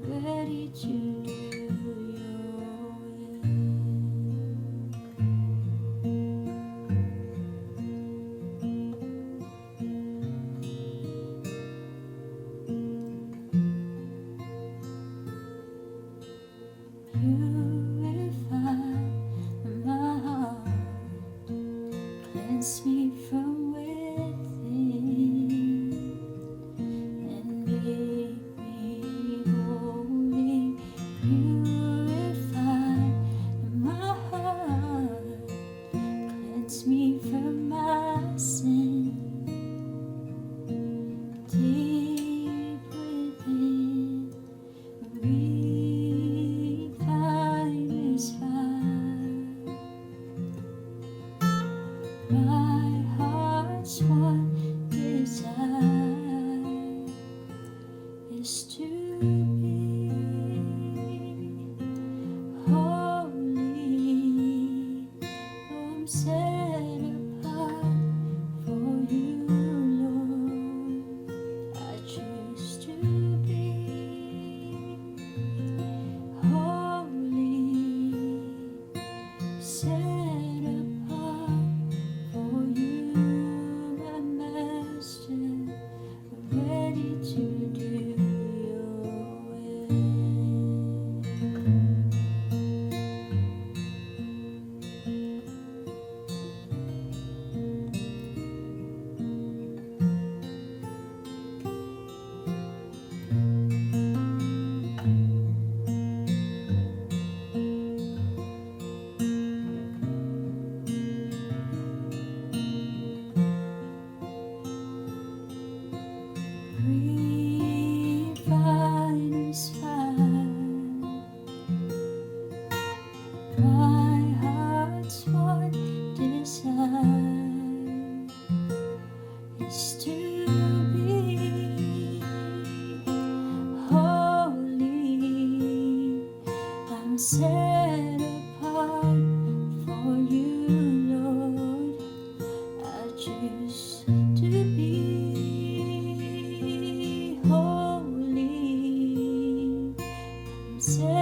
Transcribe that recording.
ready to do your will. Purify my heart, cleanse me from within, and make me holy. Purify my heart, cleanse me from my sin. Deep within, refine this fire. My heart's one desire is to be holy. I'm set apart for you, Lord. I choose to be holy, set apart for you, my Master, ready to do your will. Refiner's fire. My heart's one desire is to be holy. I'm set apart for you, Lord. I choose to be holy. I'm set